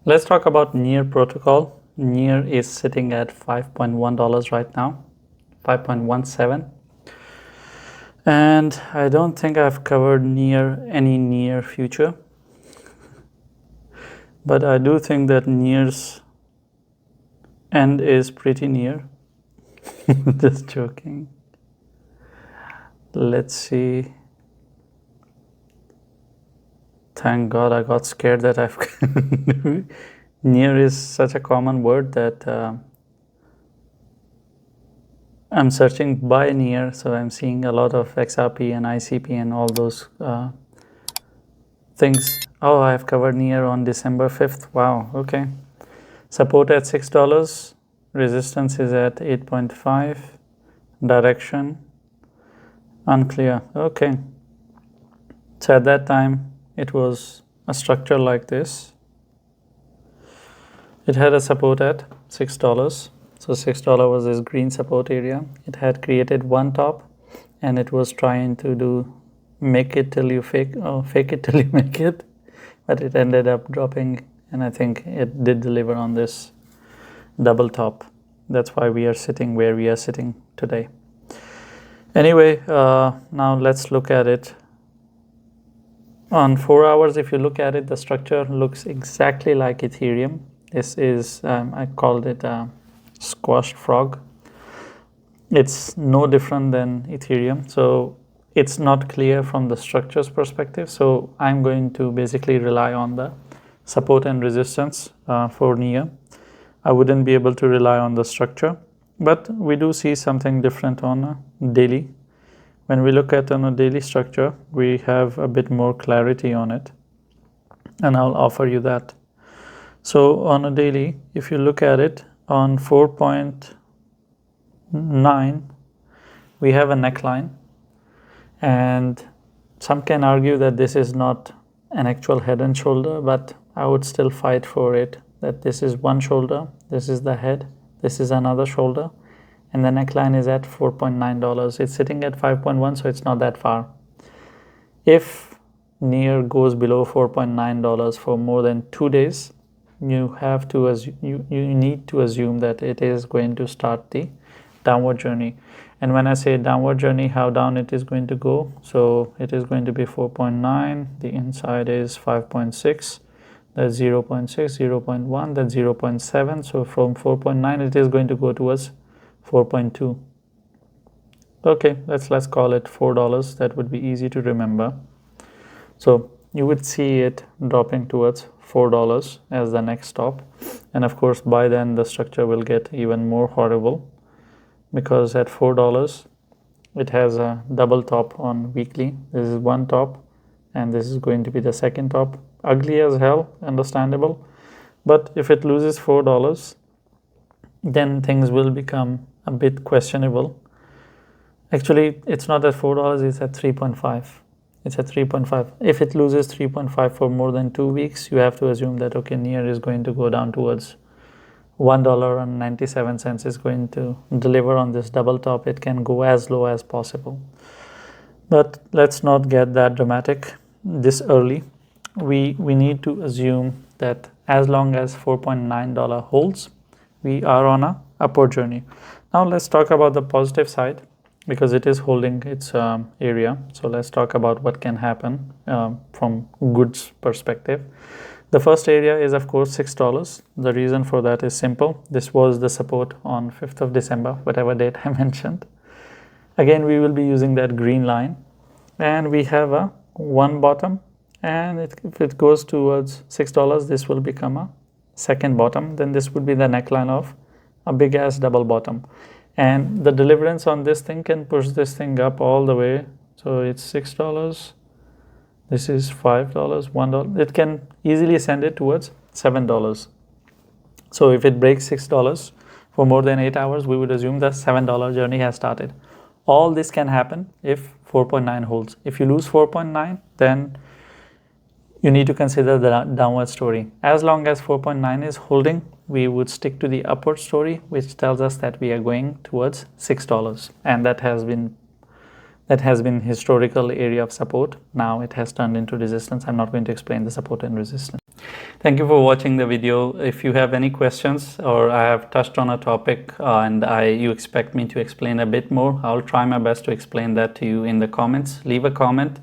Let's talk about Near protocol. Near is sitting at $5.1 right now, 5.17. And I don't think I've covered any near future, but I do think that near's end is pretty near. Just joking. Let's see. Thank God I got scared that I've near is such a common word that I'm searching by near, so I'm seeing a lot of XRP and ICP and all those things. Oh, I've covered near on December 5th. Wow, okay. Support at $6, resistance is at 8.5, direction unclear. Okay, so at that time it was a structure like this. It had a support at $6, so $6 was this green support area. It had created one top and it was trying to do make it till you fake, or fake it till you make it, but it ended up dropping, and I think it did deliver on this double top. That's why we are sitting where we are sitting today. Anyway, now let's look at it on 4 hours. If you look at it, the structure looks exactly like Ethereum. This is I called it a squashed frog. It's no different than Ethereum, so it's not clear from the structure's perspective. So I'm going to basically rely on the support and resistance for Near. I wouldn't be able to rely on the structure, but we do see something different on a daily. When we look at on a daily structure, we have a bit more clarity on it, and I'll offer you that. So on a daily, if you look at it on 4.9, we have a neckline, and some can argue that this is not an actual head and shoulder, but I would still fight for it, that this is one shoulder, this is the head, this is another shoulder, and the neckline is at $4.9. It's sitting at 5.1, so it's not that far. If Near goes below $4.9 for more than 2 days, you have to you need to assume that it is going to start the downward journey. And when I say downward journey, how down it is going to go, so it is going to be 4.9, the inside is 5.6, that's 0.6, 0.1, that's 0.7. So from 4.9 it is going to go towards 4.2. Okay, let's call it $4. That would be easy to remember. So you would see it dropping towards $4 as the next stop, and of course by then the structure will get even more horrible, because at $4 it has a double top on weekly. This is one top and this is going to be the second top. Ugly as hell, understandable, but if it loses $4, then things will become a bit questionable. Actually, it's not at $4, it's at 3.5. It's at 3.5. If it loses 3.5 for more than 2 weeks, you have to assume that, okay, Near is going to go down towards $1.97 is going to deliver on this double top. It can go as low as possible, but let's not get that dramatic this early. We need to assume that as long as $4.9 holds, we are on a upward journey. Now let's talk about the positive side, because it is holding its area. So let's talk about what can happen from goods perspective. The first area is of course $6. The reason for that is simple. This was the support on 5th of December, whatever date I mentioned. Again, we will be using that green line, and we have a one bottom, and if it goes towards $6, this will become a second bottom. Then this would be the neckline of a big ass double bottom, and the deliverance on this thing can push this thing up all the way. So it's $6, this is $5, $1. It can easily send it towards $7. So if it breaks $6 for more than 8 hours, we would assume the $7 journey has started. All this can happen if 4.9 holds. If you lose 4.9, then you need to consider the downward story. As long as 4.9 is holding, we would stick to the upward story, which tells us that we are going towards $6, and that that has been historical area of support. Now it has turned into resistance. I'm not going to explain the support and resistance. Thank you for watching the video. If you have any questions or I have touched on a topic and you expect me to explain a bit more, I'll try my best to explain that to you in the comments. Leave a comment,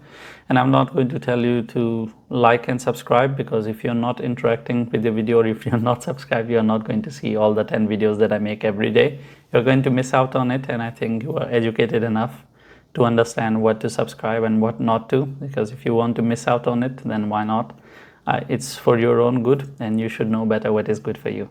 and I'm not going to tell you to like and subscribe, because if you're not interacting with the video, or if you're not subscribed, you're not going to see all the 10 videos that I make every day. You're going to miss out on it, and I think you are educated enough to understand what to subscribe and what not to, because if you want to miss out on it, then why not? It's for your own good, and you should know better what is good for you.